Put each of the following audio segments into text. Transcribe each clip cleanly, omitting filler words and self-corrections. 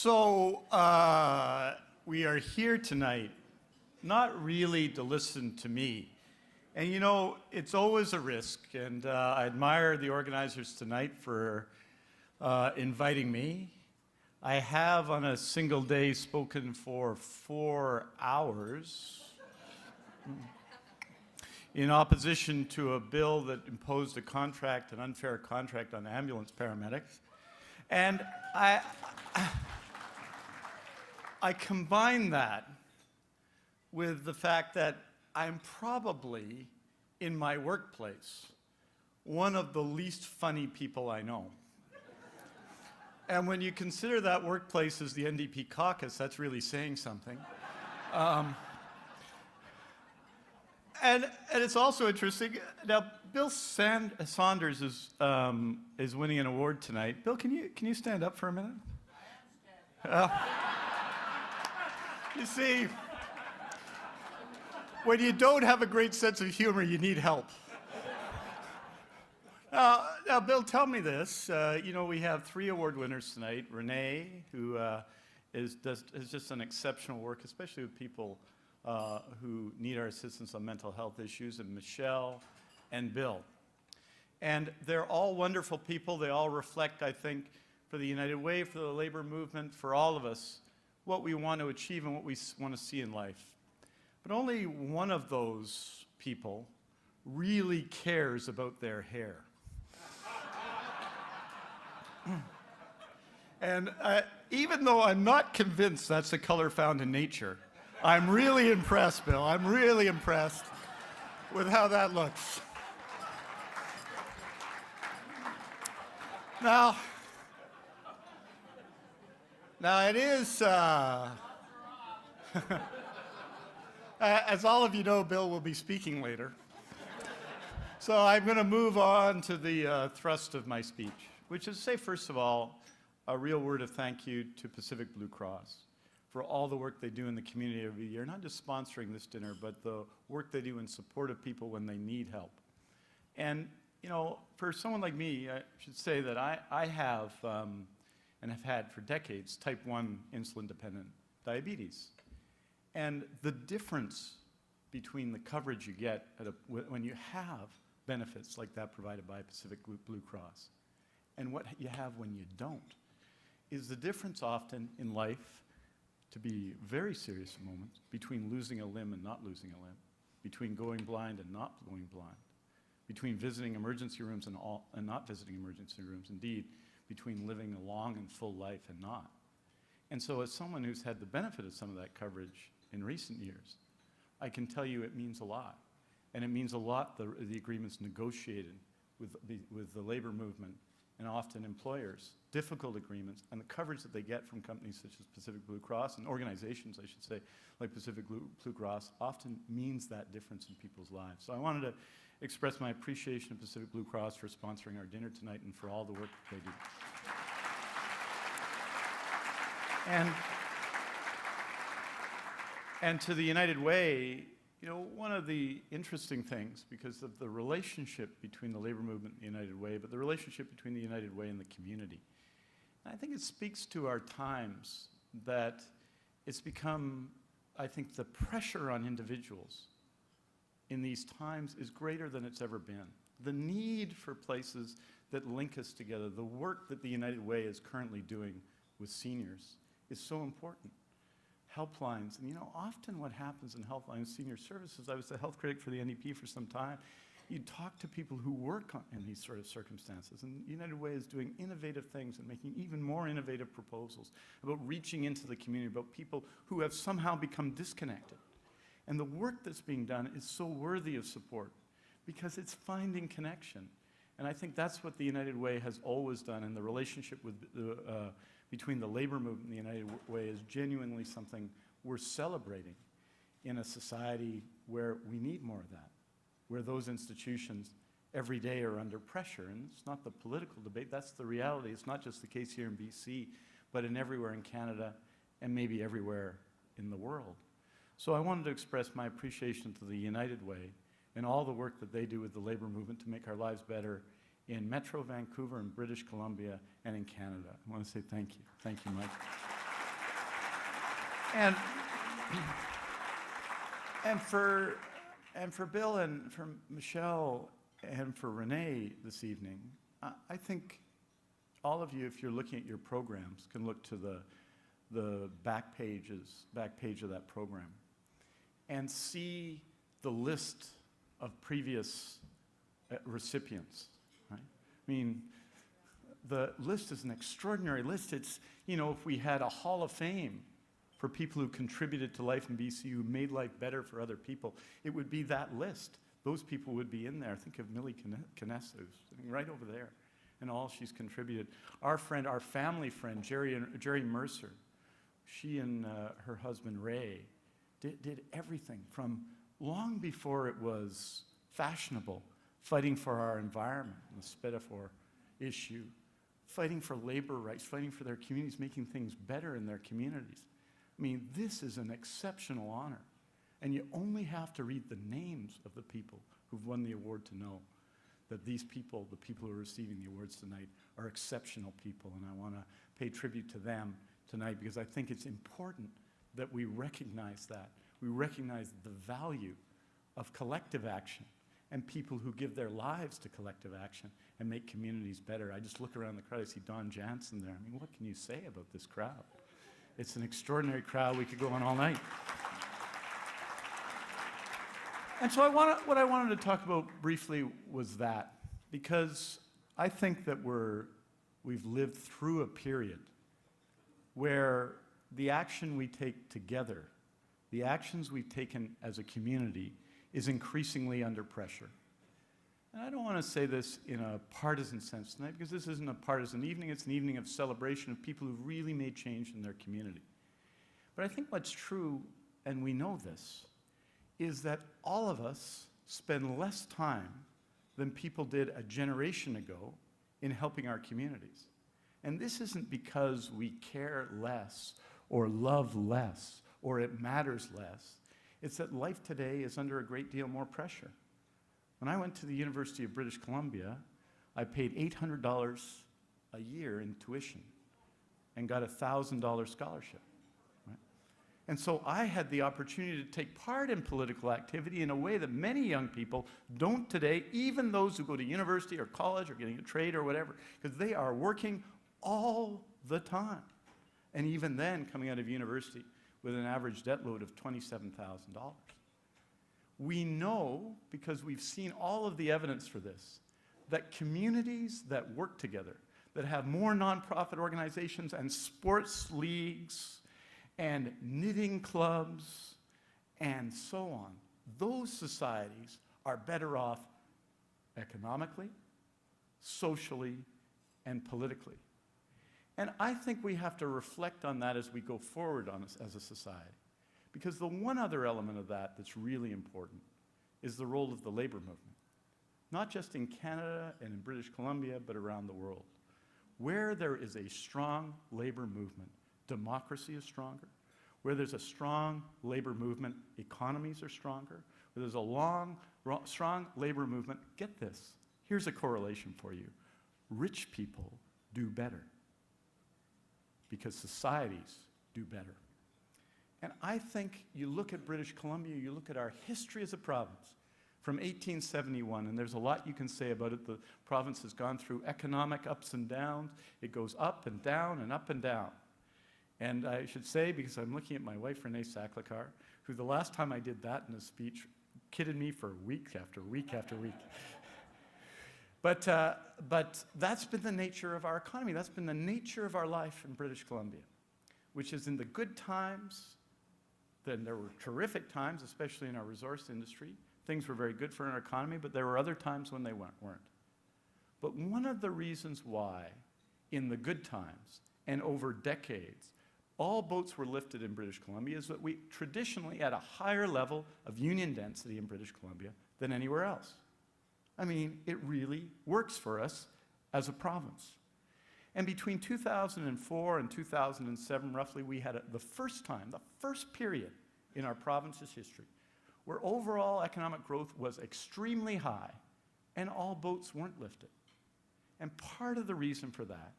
We are here tonight, not really to listen to me. And you know, it's always a risk, and I admire the organizers tonight for inviting me. I have on a single day spoken for 4 hours in opposition to a bill that imposed an unfair contract on ambulance paramedics. And I combine that with the fact that I'm probably, in my workplace, one of the least funny people I know. And when you consider that workplace as the NDP caucus, that's really saying something. And it's also interesting. Now, Bill Saunders is winning an award tonight. Bill, can you stand up for a minute? You see, when you don't have a great sense of humor, you need help. Now, Bill, tell me this. You know, we have 3 award winners tonight. Renee, who has just done exceptional work, especially with people who need our assistance on mental health issues, and Michelle and Bill. And they're all wonderful people. They all reflect, I think, for the United Way, for the labor movement, for all of us, what we want to achieve and what we want to see in life. But only one of those people really cares about their hair. And even though I'm not convinced that's the color found in nature, I'm really impressed, Bill. I'm really impressed with how that looks. Now it is, as all of you know, Bill will be speaking later. So I'm going to move on to the thrust of my speech, which is to say, first of all, a real word of thank you to Pacific Blue Cross for all the work they do in the community every year, not just sponsoring this dinner, but the work they do in support of people when they need help. And, you know, for someone like me, I should say that I have, and have had for decades, type 1 insulin-dependent diabetes. And the difference between the coverage you get when you have benefits like that provided by Pacific Blue Cross and what you have when you don't is the difference often in life, to be very serious moments, between losing a limb and not losing a limb, between going blind and not going blind, between visiting emergency rooms and not visiting emergency rooms, indeed, between living a long and full life and not. And so as someone who's had the benefit of some of that coverage in recent years, I can tell you it means a lot. And it means a lot, the agreements negotiated with the labor movement and often employers, difficult agreements, and the coverage that they get from companies such as Pacific Blue Cross, and organizations, I should say, like Pacific Blue Cross, often means that difference in people's lives. So I wanted to express my appreciation of Pacific Blue Cross for sponsoring our dinner tonight and for all the work that they do. And to the United Way, you know, one of the interesting things, because of the relationship between the labor movement and the United Way, but the relationship between the United Way and the community, and I think it speaks to our times that it's become, I think, the pressure on individuals in these times is greater than it's ever been. The need for places that link us together, the work that the United Way is currently doing with seniors is so important. Helplines, and you know, often what happens in Helpline Senior Services, I was the health critic for the NDP for some time, you talk to people who work in these sort of circumstances, and United Way is doing innovative things and making even more innovative proposals about reaching into the community, about people who have somehow become disconnected. And the work that's being done is so worthy of support because it's finding connection. And I think that's what the United Way has always done, and the relationship with between the labor movement and the United Way is genuinely something we're celebrating in a society where we need more of that, where those institutions every day are under pressure. And it's not the political debate, that's the reality. It's not just the case here in BC, but in everywhere in Canada and maybe everywhere in the world. So I wanted to express my appreciation to the United Way and all the work that they do with the labor movement to make our lives better in Metro Vancouver and British Columbia and in Canada. I want to say thank you. Thank you, Mike. And, and for Bill and for Michelle and for Renee this evening, I think all of you, if you're looking at your programs, can look to the back page of that program and see the list of previous recipients, right? I mean, the list is an extraordinary list. It's, you know, if we had a Hall of Fame for people who contributed to life in BC, who made life better for other people, it would be that list. Those people would be in there. Think of Millie Canessa, who's sitting right over there, and all she's contributed. Our friend, our family friend, Jerry Mercer, she and her husband Ray did everything from long before it was fashionable, fighting for our environment, the Spedifor issue, fighting for labor rights, fighting for their communities, making things better in their communities. I mean, this is an exceptional honor. And you only have to read the names of the people who've won the award to know that these people, the people who are receiving the awards tonight, are exceptional people. And I want to pay tribute to them tonight because I think it's important that we recognize that. We recognize the value of collective action and people who give their lives to collective action and make communities better. I just look around the crowd, I see Don Jansen there. I mean, what can you say about this crowd? It's an extraordinary crowd. We could go on all night. And so what I wanted to talk about briefly was that, because I think that we've lived through a period where the action we take together, the actions we've taken as a community, is increasingly under pressure. And I don't want to say this in a partisan sense tonight, because this isn't a partisan evening, it's an evening of celebration of people who've really made change in their community. But I think what's true, and we know this, is that all of us spend less time than people did a generation ago in helping our communities. And this isn't because we care less or love less or it matters less. It's that life today is under a great deal more pressure. When I went to the University of British Columbia, I paid $800 a year in tuition and got a $1,000 scholarship. Right? And so I had the opportunity to take part in political activity in a way that many young people don't today, even those who go to university or college or getting a trade or whatever, because they are working all the time. And even then, coming out of university with an average debt load of $27,000. We know, because we've seen all of the evidence for this, that communities that work together, that have more nonprofit organizations and sports leagues and knitting clubs and so on, those societies are better off economically, socially, and politically. And I think we have to reflect on that as we go forward as a society. Because the one other element of that that's really important is the role of the labor movement. Not just in Canada and in British Columbia, but around the world. Where there is a strong labor movement, democracy is stronger. Where there's a strong labor movement, economies are stronger. Where there's a strong labor movement, get this, here's a correlation for you. Rich people do better because societies do better. And I think you look at British Columbia, you look at our history as a province from 1871, and there's a lot you can say about it. The province has gone through economic ups and downs. It goes up and down and up and down. And I should say, because I'm looking at my wife, Renee Saclikar, who the last time I did that in a speech kidded me for week after week after week. But that's been the nature of our economy. That's been the nature of our life in British Columbia, which is in the good times. Then there were terrific times, especially in our resource industry. Things were very good for our economy, but there were other times when they weren't. But one of the reasons why, in the good times and over decades, all boats were lifted in British Columbia is that we traditionally had a higher level of union density in British Columbia than anywhere else. I mean, it really works for us as a province. And between 2004 and 2007, roughly, we had the first period in our province's history, where overall economic growth was extremely high, and all boats weren't lifted. And part of the reason for that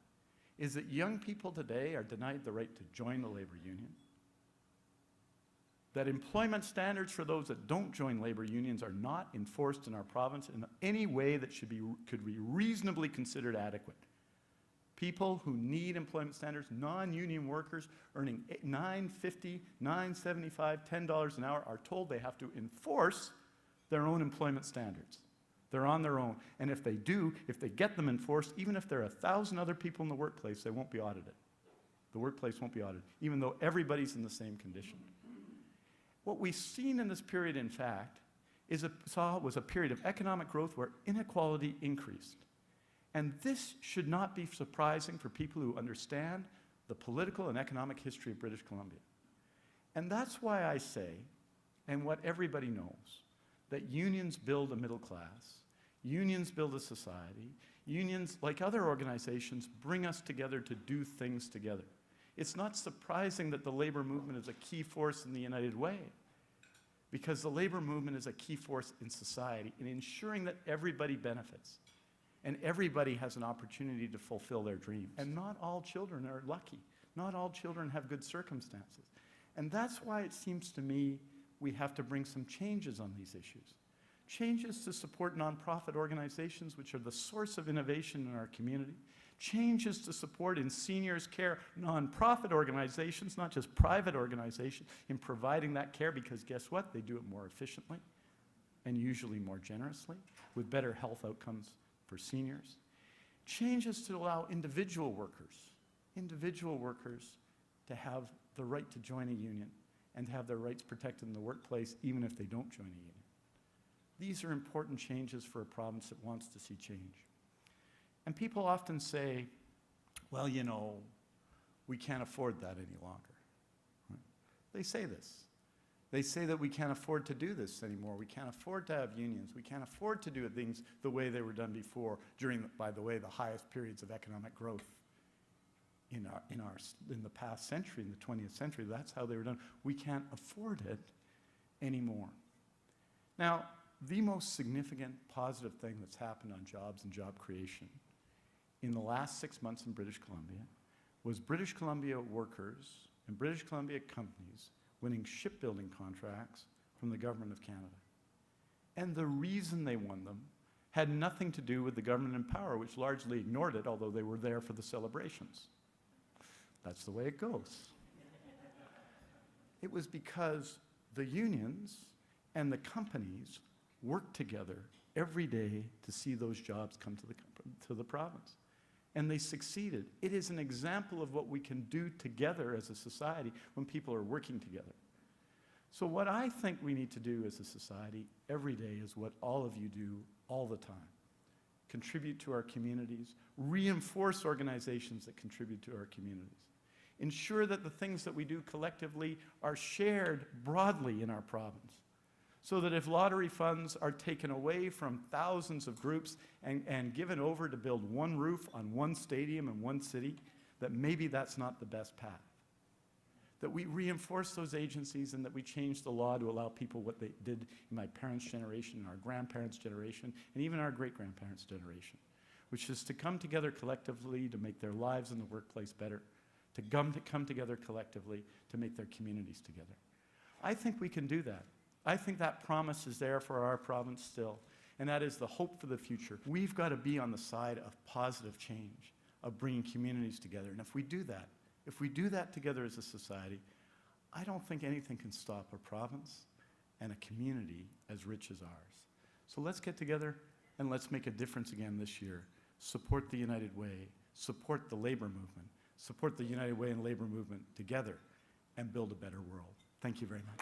is that young people today are denied the right to join the labor union. that employment standards for those that don't join labor unions are not enforced in our province in any way that could be reasonably considered adequate. People who need employment standards, non-union workers earning $9.50, $9.75, $10 an hour are told they have to enforce their own employment standards. They're on their own. And if they do, if they get them enforced, even if there are 1,000 other people in the workplace, they won't be audited. The workplace won't be audited, even though everybody's in the same condition. What we've seen in this period, in fact, was a period of economic growth where inequality increased. And this should not be surprising for people who understand the political and economic history of British Columbia. And that's why I say, and what everybody knows, that unions build a middle class, unions build a society, unions, like other organizations, bring us together to do things together. It's not surprising that the labor movement is a key force in the United Way, because the labor movement is a key force in society in ensuring that everybody benefits and everybody has an opportunity to fulfill their dreams. And not all children are lucky. Not all children have good circumstances. And that's why it seems to me we have to bring some changes on these issues. Changes to support nonprofit organizations, which are the source of innovation in our community. Changes to support in seniors care nonprofit organizations, not just private organizations, in providing that care, because guess what? They do it more efficiently and usually more generously with better health outcomes for seniors. Changes to allow individual workers to have the right to join a union and to have their rights protected in the workplace even if they don't join a union. These are important changes for a province that wants to see change. And people often say, well, you know, we can't afford that any longer. Right? They say this. They say that we can't afford to do this anymore. We can't afford to have unions. We can't afford to do things the way they were done before during, by the way, the highest periods of economic growth in the past century, in the 20th century. That's how they were done. We can't afford it anymore. Now, the most significant positive thing that's happened on jobs and job creation in the last 6 months in British Columbia was British Columbia workers and British Columbia companies winning shipbuilding contracts from the Government of Canada. And the reason they won them had nothing to do with the government in power, which largely ignored it, although they were there for the celebrations. That's the way it goes. It was because the unions and the companies worked together every day to see those jobs come to the province. And they succeeded. It is an example of what we can do together as a society when people are working together. So what I think we need to do as a society every day is what all of you do all the time. Contribute to our communities, reinforce organizations that contribute to our communities. Ensure that the things that we do collectively are shared broadly in our province, so that if lottery funds are taken away from thousands of groups and given over to build one roof on one stadium in one city, that maybe that's not the best path. That we reinforce those agencies and that we change the law to allow people what they did in my parents' generation, our grandparents' generation, and even our great-grandparents' generation, which is to come together collectively to make their lives in the workplace better, to come together collectively to make their communities together. I think we can do that. I think that promise is there for our province still, and that is the hope for the future. We've got to be on the side of positive change, of bringing communities together. And if we do that together as a society, I don't think anything can stop a province and a community as rich as ours. So let's get together and let's make a difference again this year. Support the United Way, support the labor movement, support the United Way and labor movement together, and build a better world. Thank you very much.